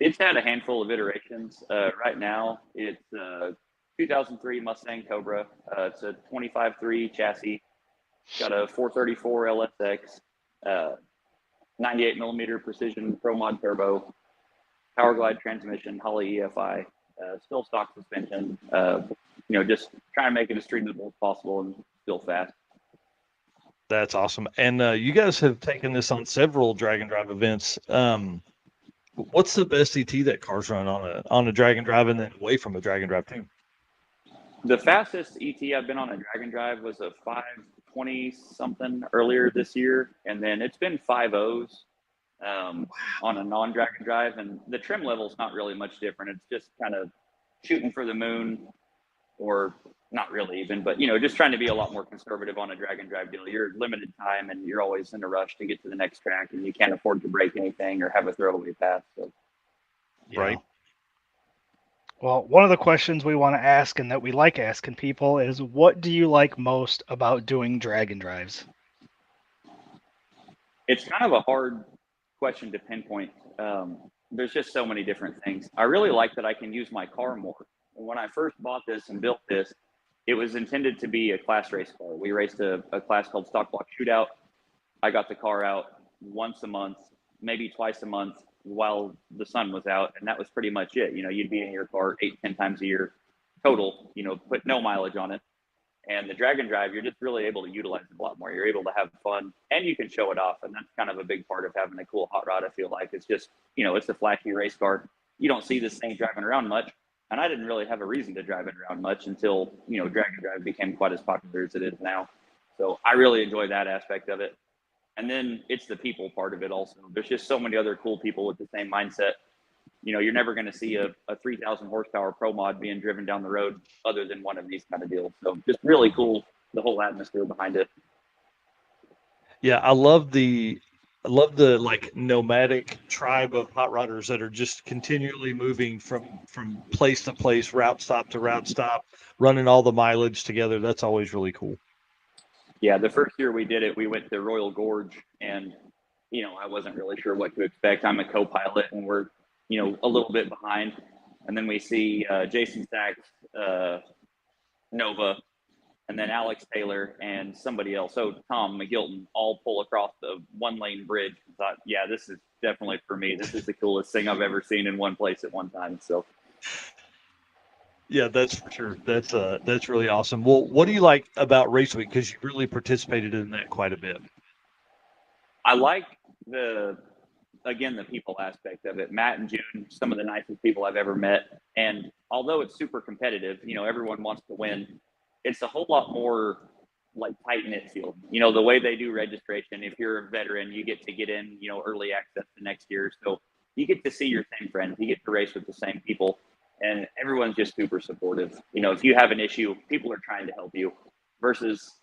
It's had a handful of iterations. Right now, it's a 2003 Mustang Cobra. It's a 25.3 chassis. Got a 434 LSX, 98 millimeter precision Pro Mod turbo, Paraglide transmission, Holley EFI, still stock suspension. Just trying to make it as streetable as possible and still fast. That's awesome. And you guys have taken this on several drag and drive events. What's the best ET that car's run on a drag and drive and then away from a drag and drive too? The fastest ET I've been on a drag and drive was a 520 something earlier this year, and then it's been 5.0s on a non-drag and drive, and the trim level's not really much different. It's just kind of shooting for the moon, or not really even, but just trying to be a lot more conservative on a drag and drive deal. You're limited time, and you're always in a rush to get to the next track, and you can't afford to break anything or have a throwaway pass. So. Yeah. Right. Well, one of the questions we want to ask and that we like asking people is, what do you like most about doing drag and drives? It's kind of a hard question to pinpoint. There's just so many different things. I really like that I can use my car more. When I first bought this and built this, it was intended to be a class race car. We raced a class called Stock Block Shootout. I got the car out once a month, maybe twice a month while the sun was out, and that was pretty much it. You'd be in your car 8-10 times a year total, put no mileage on it. And the drag and drive, you're just really able to utilize it a lot more. You're able to have fun, and you can show it off. And that's kind of a big part of having a cool hot rod, I feel like. It's just, it's a flashy race car. You don't see this thing driving around much. And I didn't really have a reason to drive it around much until, drag and drive became quite as popular as it is now. So I really enjoy that aspect of it. And then it's the people part of it also. There's just so many other cool people with the same mindset. You're never going to see a 3,000 horsepower Pro Mod being driven down the road other than one of these kind of deals. So just really cool, the whole atmosphere behind it. Yeah, I love the like nomadic tribe of hot rodders that are just continually moving from place to place, route stop to route stop, running all the mileage together. That's always really cool. Yeah, the first year we did it, we went to Royal Gorge, and I wasn't really sure what to expect. I'm a co-pilot, and we're a little bit behind. And then we see Jason Sachs, Nova, and then Alex Taylor and somebody else. So Tom McGilton all pull across the 1-lane bridge. I thought, yeah, this is definitely for me. This is the coolest thing I've ever seen in one place at one time. So Yeah, that's for sure. That's really awesome. Well, what do you like about Race Week? Because you really participated in that quite a bit. I like the people aspect of it. Matt and June, some of the nicest people I've ever met. And although it's super competitive, everyone wants to win. It's a whole lot more like tight-knit field. The way they do registration, if you're a veteran, you get in, early access the next year. So you get to see your same friends. You get to race with the same people. And everyone's just super supportive. If you have an issue, people are trying to help you versus,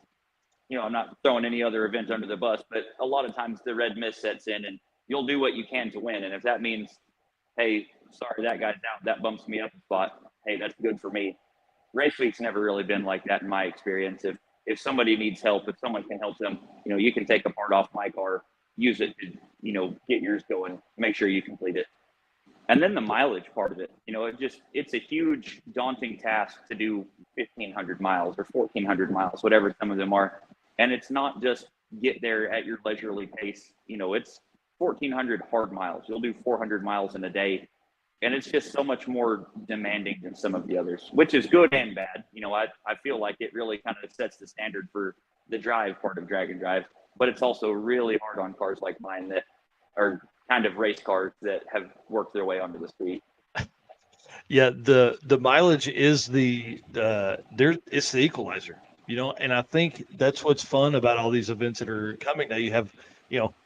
I'm not throwing any other event under the bus, but a lot of times the red mist sets in and you'll do what you can to win. And if that means, hey, sorry, that guy's out, that bumps me up a spot. Hey, that's good for me. Race Week's never really been like that in my experience. If somebody needs help, if someone can help them, you can take a part off my car, use it to, get yours going, make sure you complete it. And then the mileage part of it, it's a huge daunting task to do 1,500 miles or 1,400 miles, whatever some of them are. And it's not just get there at your leisurely pace. It's 1,400 hard miles. You'll do 400 miles in a day. And it's just so much more demanding than some of the others, which is good and bad. I feel like it really kind of sets the standard for the drive part of Drag and Drive, but it's also really hard on cars like mine that are kind of race cars that have worked their way onto the street. Yeah, the mileage is it's the equalizer, and I think that's what's fun about all these events that are coming now. You have,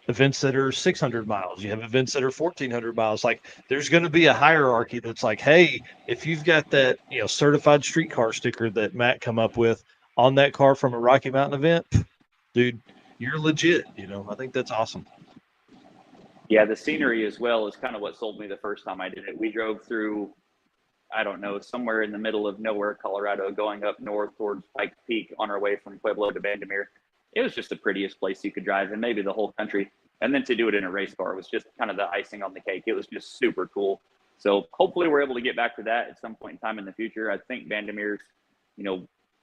events that are 600 miles. You have events that are 1,400 miles. Like there's going to be a hierarchy that's like, hey, if you've got that, certified streetcar sticker that Matt come up with on that car from a Rocky Mountain event, dude, you're legit. I think that's awesome. Yeah, the scenery as well is kind of what sold me the first time I did it. We drove through, I don't know, somewhere in the middle of nowhere, Colorado, going up north towards Pikes Peak on our way from Pueblo to Bandimere. It was just the prettiest place you could drive in maybe the whole country. And then to do it in a race car was just kind of the icing on the cake. It was just super cool. So hopefully we're able to get back to that at some point in time in the future. I think Bandimere's,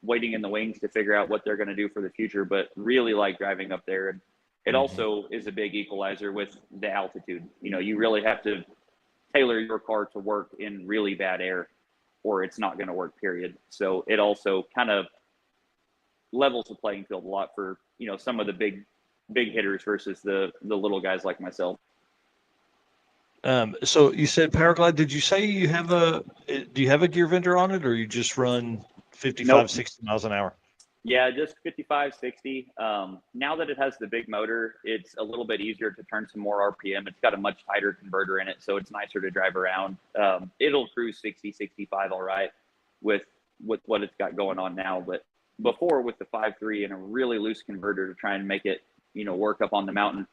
waiting in the wings to figure out what they're going to do for the future, but really like driving up there. And it also is a big equalizer with the altitude. You really have to tailor your car to work in really bad air or it's not going to work, period. So it also kind of levels the playing field a lot for, some of the big hitters versus the little guys like myself. So you said Paraglide, did you say do you have a gear vendor on it or you just run 55, Nope. 60 miles an hour? Yeah, just 55, 60. Now that it has the big motor, it's a little bit easier to turn some more RPM. It's got a much tighter converter in it, so it's nicer to drive around. It'll cruise 60, 65 all right with what it's got going on now. But before with the 5.3 and a really loose converter to try and make it, work up on the mountain,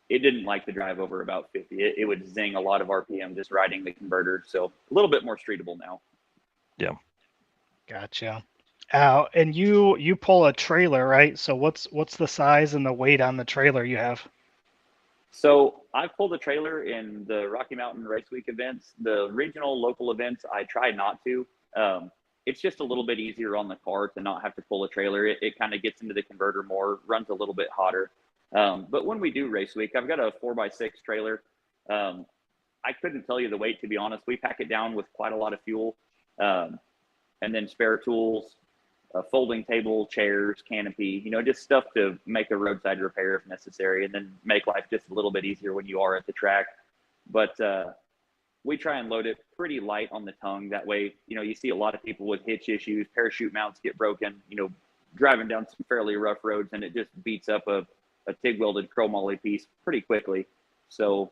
it didn't like to drive over about 50. It would zing a lot of RPM just riding the converter. So a little bit more streetable now. Yeah. Gotcha. And you pull a trailer, right? So what's the size and the weight on the trailer you have? So I pulled a trailer in the Rocky Mountain Race Week events. The regional local events, I try not to. It's just a little bit easier on the car to not have to pull a trailer. It kind of gets into the converter more, runs a little bit hotter. But when we do Race Week, I've got a 4x6 trailer. I couldn't tell you the weight, to be honest. We pack it down with quite a lot of fuel, and then spare tools, a folding table, chairs, canopy, just stuff to make a roadside repair if necessary, and then make life just a little bit easier when you are at the track. But we try and load it pretty light on the tongue. That way, you see a lot of people with hitch issues, parachute mounts get broken, driving down some fairly rough roads, and it just beats up a TIG welded chromoly piece pretty quickly. So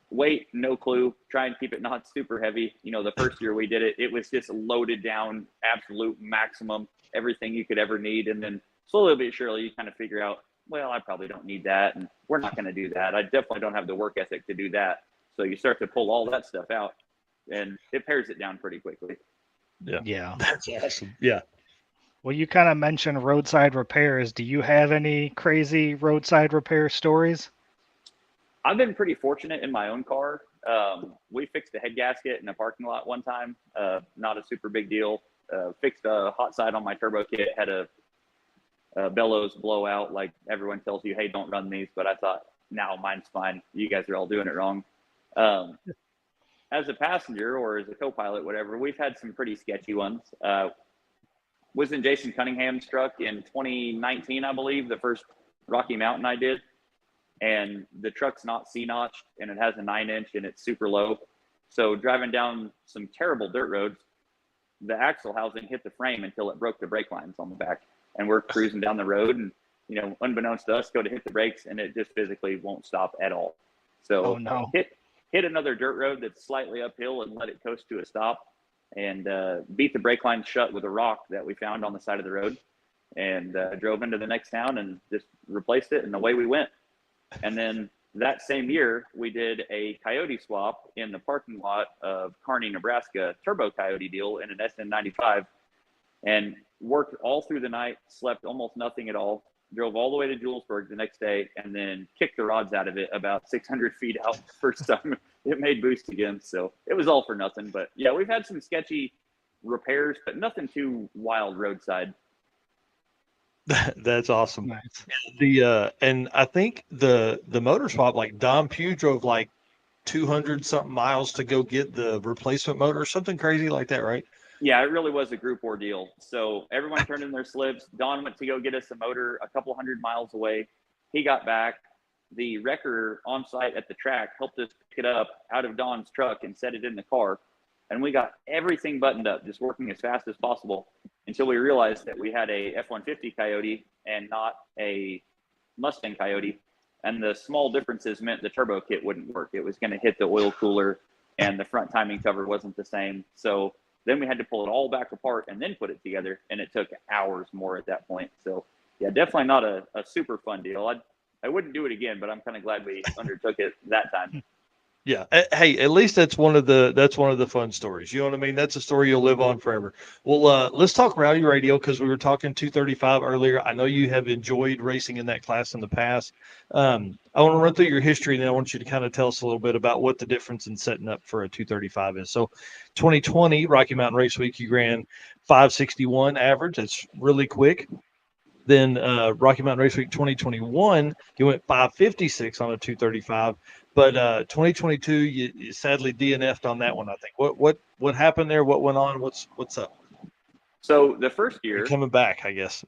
weight, no clue. Try and keep it not super heavy. The first year we did it, it was just loaded down, absolute maximum, everything you could ever need. And then slowly but surely you kind of figure out, well, I probably don't need that, and we're not going to do that. I definitely don't have the work ethic to do that. So you start to pull all that stuff out, and it pares it down pretty quickly. Yeah. That's awesome. Yeah. Well, you kind of mentioned roadside repairs. Do you have any crazy roadside repair stories? I've been pretty fortunate in my own car. We fixed a head gasket in a parking lot one time. Not a super big deal. Fixed a hot side on my turbo kit. Had a bellows blowout. Like everyone tells you, hey, don't run these. But I thought, no, mine's fine. You guys are all doing it wrong. As a passenger or as a co-pilot, whatever, we've had some pretty sketchy ones. Was in Jason Cunningham's truck in 2019, I believe, the first Rocky Mountain I did. And the truck's not C-notched, and it has a 9-inch, and it's super low. So driving down some terrible dirt roads, the axle housing hit the frame until it broke the brake lines on the back. And we're cruising down the road, and, you know, unbeknownst to us, go to hit the brakes, and it just physically won't stop at all. So hit another dirt road that's slightly uphill and let it coast to a stop, and beat the brake line shut with a rock that we found on the side of the road, and drove into the next town and just replaced it, and away we went. And then that same year, we did a coyote swap in the parking lot of Kearney, Nebraska, turbo coyote deal in an SN95, and worked all through the night, slept almost nothing at all, drove all the way to Julesburg the next day, and then kicked the rods out of it about 600 feet out the first time it made boost again. So it was all for nothing. But yeah, we've had some sketchy repairs, but nothing too wild roadside. That's awesome. Nice. And I think the motor swap, like Don Pugh drove like 200 something miles to go get the replacement motor, something crazy like that, right? Yeah, it really was a group ordeal. So everyone turned in their slips. Don went to go get us a motor a couple hundred miles away. He got back. The wrecker on site at the track helped us pick it up out of Don's truck and set it in the car. And we got everything buttoned up, just working as fast as possible, until we realized that we had a F-150 Coyote and not a Mustang Coyote. And the small differences meant the turbo kit wouldn't work. It was going to hit the oil cooler, and the front timing cover wasn't the same. So then we had to pull it all back apart and then put it together, and it took hours more at that point. So yeah, definitely not a super fun deal. I wouldn't do it again, but I'm kind of glad we undertook it that time. Yeah. Hey, at least that's one of the fun stories. You know what I mean? That's a story you'll live on forever. Well, let's talk Rowdy Radio, because we were talking 235 earlier. I know you have enjoyed racing in that class in the past. I want to run through your history, and then I want you to kind of tell us a little bit about what the difference in setting up for a 235 is. So 2020 Rocky Mountain Race Week, you ran 561 average. That's really quick. Then Rocky Mountain Race Week 2021, you went 556 on a 235. But 2022, you sadly DNF'd on that one, I think. What happened there? What went on? What's up? So the first year, you're coming back, I guess.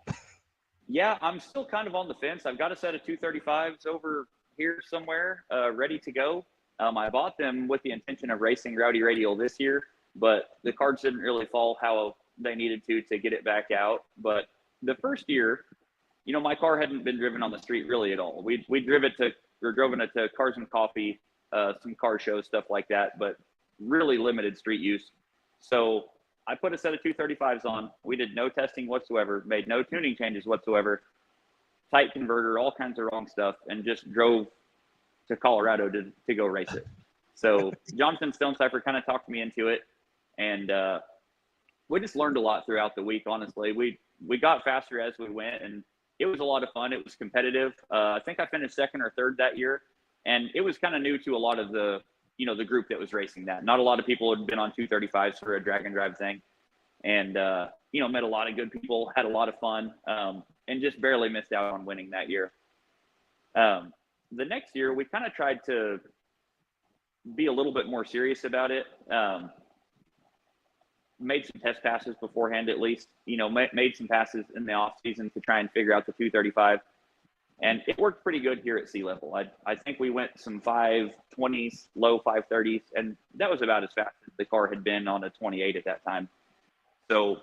Yeah, I'm still kind of on the fence. I've got a set of 235s over here somewhere, ready to go. I bought them with the intention of racing Rowdy Radial this year, but the cards didn't really fall how they needed to get it back out. But the first year, you know, my car hadn't been driven on the street really at all. We drove it to Cars and Coffee, some car shows, stuff like that, but really limited street use. So I put a set of 235s on. We did no testing whatsoever, made no tuning changes whatsoever, tight converter, all kinds of wrong stuff, and just drove to Colorado to go race it. So Jonathan Stonecipher kind of talked me into it, and we just learned a lot throughout the week, honestly. We got faster as we went, and it was a lot of fun. It was competitive. I think I finished second or third that year, and it was kind of new to a lot of the group that was racing that. Not a lot of people had been on 235s for a drag and drive thing, and met a lot of good people, had a lot of fun, and just barely missed out on winning that year. The next year, we kind of tried to be a little bit more serious about it. Made some test passes beforehand, at least, made some passes in the off season to try and figure out the 235. And it worked pretty good here at sea level. I think we went some 520s, low 530s, and that was about as fast as the car had been on a 28 at that time. So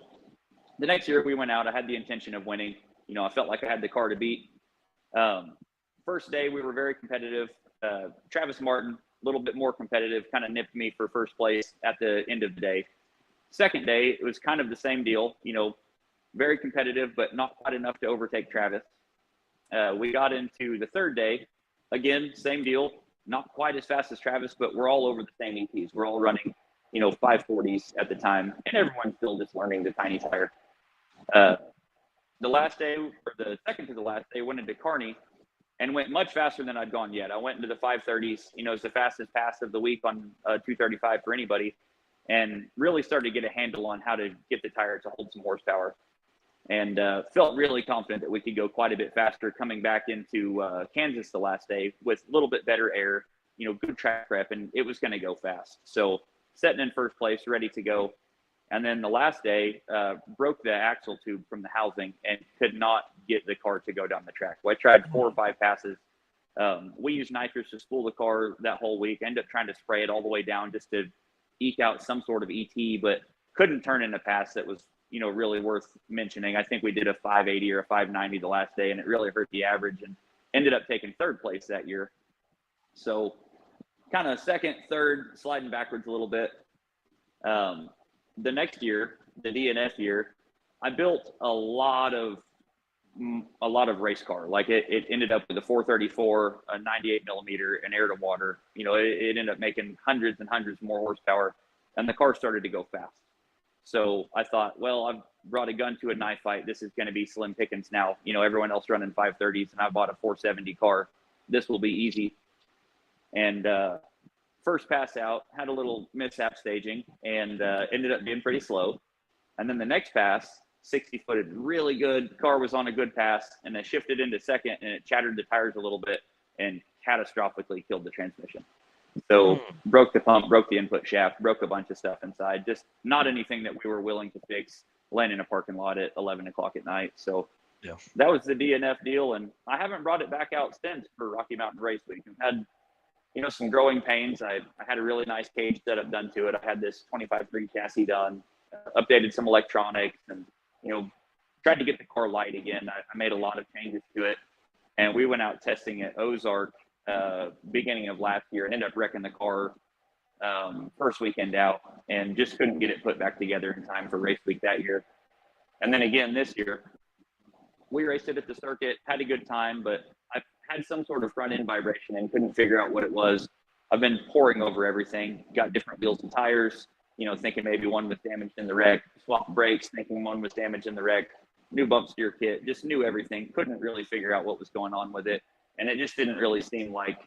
the next year we went out, I had the intention of winning. I felt like I had the car to beat. First day we were very competitive. Travis Martin, a little bit more competitive, kind of nipped me for first place at the end of the day. Second day, it was kind of the same deal, very competitive, but not quite enough to overtake Travis. We got into the third day, again, same deal, not quite as fast as Travis, but we're all over the same EPs. We're all running, 540s at the time, and everyone's still just learning the tiny tire. The last day, or the second to the last day, went into Kearney, and went much faster than I'd gone yet. I went into the 530s. You know, it's the fastest pass of the week on 235 for anybody, and really started to get a handle on how to get the tire to hold some horsepower. And felt really confident that we could go quite a bit faster coming back into Kansas the last day with a little bit better air, you know, good track prep, and it was going to go fast. So setting in first place, ready to go. And then the last day, broke the axle tube from the housing and could not get the car to go down the track. Well, I tried 4 or 5 passes. We used nitrous to spool the car that whole week. Ended up trying to spray it all the way down just to eke out some sort of ET, but couldn't turn in a pass that was, you know, really worth mentioning. I think we did a 580 or a 590 the last day, and it really hurt the average, and ended up taking 3rd place that year. So kind of 2nd, 3rd, sliding backwards a little bit. The next year, the DNF year, I built a lot of race car. Like it ended up with a 434, a 98 millimeter, an air to water. You know, it ended up making hundreds and hundreds more horsepower, and the car started to go fast. So I thought, well, I've brought a gun to a knife fight. This is going to be slim pickings now. You know, everyone else running 530s, and I bought a 470 car. This will be easy. And first pass out, had a little mishap staging, and ended up being pretty slow. And then the next pass, 60-footed, really good. Car was on a good pass, and then shifted into second, and it chattered the tires a little bit and catastrophically killed the transmission. So broke the pump, broke the input shaft, broke a bunch of stuff inside. Just not anything that we were willing to fix, laying in a parking lot at 11 o'clock at night. So yeah, that was the DNF deal, and I haven't brought it back out since for Rocky Mountain Race Week. I've had, you know, some growing pains. I had a really nice cage setup done to it. I had this 25-3 chassis done, updated some electronics, and, you know, tried to get the car light again. I made a lot of changes to it, and we went out testing at Ozark beginning of last year and ended up wrecking the car first weekend out, and just couldn't get it put back together in time for race week that year. And then again this year, we raced it at the circuit, had a good time, but I had some sort of front end vibration and couldn't figure out what it was. I've been poring over everything, got different wheels and tires, you know, thinking maybe one was damaged in the wreck, swapped brakes, thinking one was damaged in the wreck, new bump steer kit, just knew everything, couldn't really figure out what was going on with it. And it just didn't really seem like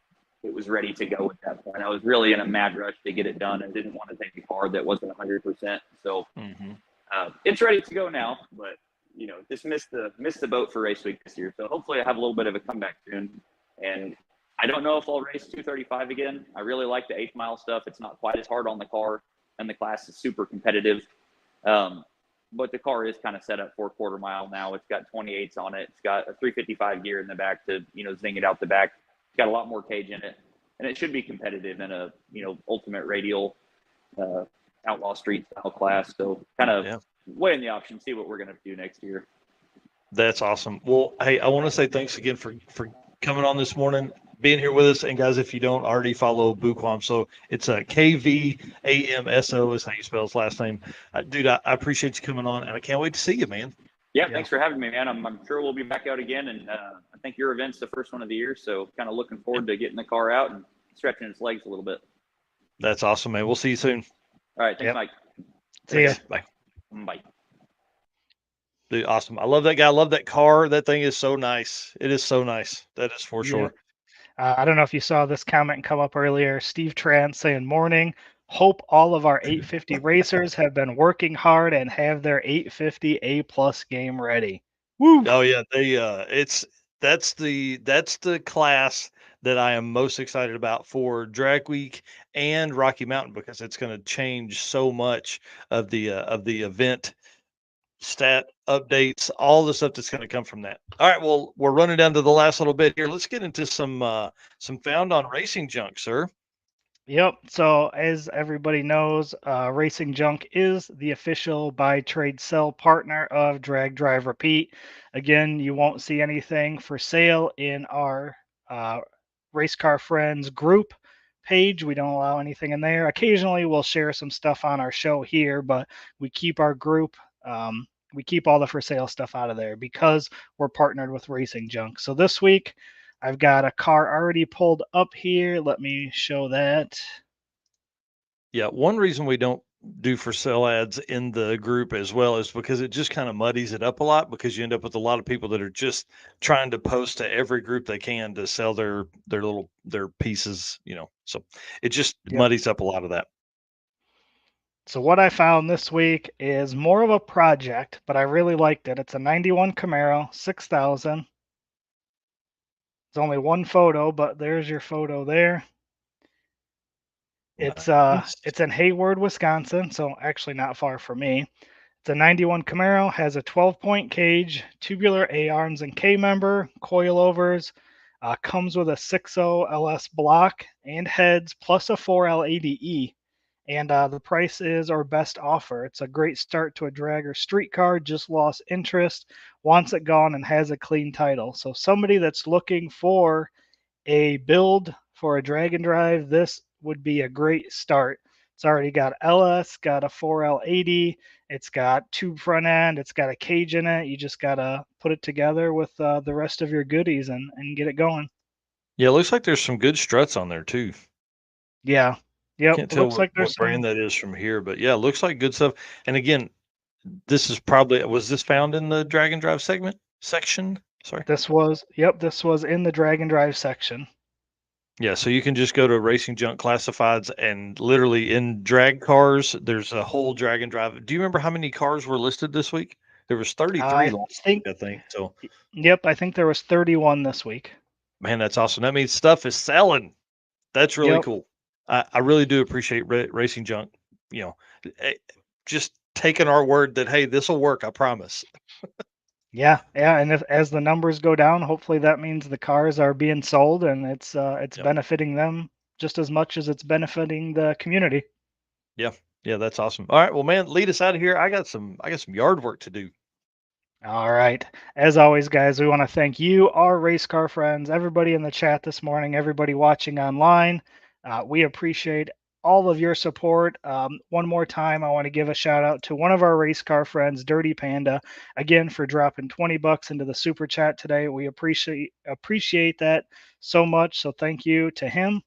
it was ready to go at that point. I was really in a mad rush to get it done and didn't want to take a car that wasn't 100%. So it's ready to go now, but, you know, just missed the boat for race week this year. So hopefully I have a little bit of a comeback soon. And I don't know if I'll race 235 again. I really like the 8th mile stuff. It's not quite as hard on the car, and the class is super competitive. But the car is kind of set up for a quarter mile now. It's got 28s on it. It's got a 355 gear in the back to, you know, zing it out the back. It's got a lot more cage in it, and it should be competitive in a, you know, ultimate radial outlaw street style class. So kind of weighing the option, see what we're going to do next year. That's awesome. Well, hey, I want to say thanks again for coming on this morning, being here with us. And guys, if you don't already follow Boo Kvamso, it's a KVAMSO is how you spell his last name. Dude, I appreciate you coming on, and I can't wait to see you, man. Yeah, thanks for having me, man. I'm sure we'll be back out again, and I think your event's the first one of the year, so kind of looking forward to getting the car out and stretching its legs a little bit. That's awesome, man. We'll see you soon. All right, thanks, Mike. See ya. Bye. Bye. Dude, awesome. I love that guy. I love that car. That thing is so nice. It is so nice. That is for sure. I don't know if you saw this comment come up earlier. Steve Tran saying, morning. Hope all of our 850 racers have been working hard and have their 850 A+ game ready. Woo! Oh yeah, that's the class that I am most excited about for Drag Week and Rocky Mountain, because it's going to change so much of the event stat updates, all the stuff that's going to come from that. All right, well, we're running down to the last little bit here. Let's get into some found on racing junk, sir. Yep. So as everybody knows, Racing Junk is the official buy, trade, sell partner of Drag, Drive, Repeat. Again, you won't see anything for sale in our Race Car Friends group page. We don't allow anything in there. Occasionally, we'll share some stuff on our show here, but we keep our group. We keep all the for sale stuff out of there because we're partnered with Racing Junk. So this week, I've got a car already pulled up here. Let me show that. Yeah, one reason we don't do for sale ads in the group as well, is because it just kind of muddies it up a lot, because you end up with a lot of people that are just trying to post to every group they can to sell their pieces, so it just muddies up a lot of that. So what I found this week is more of a project, but I really liked it. It's a 91 Camaro, 6,000. It's only one photo, but there's your photo there. It's in Hayward, Wisconsin, so actually not far from me. It's a 91 Camaro, has a 12-point cage, tubular A-arms and K-member, coilovers, comes with a 6.0 LS block and heads, plus a 4L ADE. And the price is our best offer. It's a great start to a drag or street car, just lost interest, wants it gone, and has a clean title. So somebody that's looking for a build for a drag and drive, this would be a great start. It's already got LS, got a 4L80, it's got tube front end, it's got a cage in it. You just got to put it together with the rest of your goodies and get it going. Yeah, it looks like there's some good struts on there too. Yeah. Yep. Can't It tell looks like there's what brand that is from here, but yeah, it looks like good stuff. And again, this is was this found in the drag and drive section? Sorry. This was in the drag and drive section. Yeah, so you can just go to Racing Junk Classifieds, and literally in drag cars, there's a whole drag and drive. Do you remember how many cars were listed this week? There was 33 last week, I think. So. Yep, I think there was 31 this week. Man, that's awesome. That means stuff is selling. That's really cool. I really do appreciate Racing Junk, just taking our word that, hey, this will work, I promise. Yeah, and as the numbers go down, hopefully that means the cars are being sold, and it's benefiting them just as much as it's benefiting the community. Yeah, that's awesome. All right, well, man, lead us out of here. I got some yard work to do. All right. As always, guys, we want to thank you, our race car friends, everybody in the chat this morning, everybody watching online. We appreciate all of your support. One more time, I want to give a shout out to one of our race car friends, Dirty Panda, again for dropping $20 into the super chat today. We appreciate that so much. So thank you to him.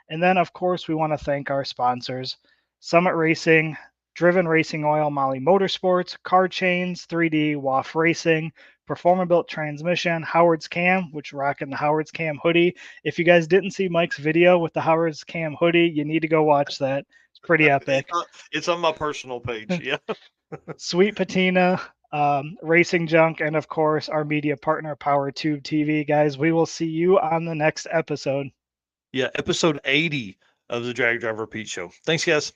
And then, of course, we want to thank our sponsors, Summit Racing, Driven Racing Oil, Molly Motorsports, Car Chains, 3D, WAF Racing, Performa-Built Transmission, Howard's Cam, which rocking the Howard's Cam hoodie. If you guys didn't see Mike's video with the Howard's Cam hoodie, you need to go watch that. It's pretty epic. It's on my personal page. Yeah. Sweet Patina, Racing Junk, and of course our media partner, PowerTube TV. Guys, we will see you on the next episode. Yeah, episode 80 of the Drag Driver Pete Show. Thanks, guys.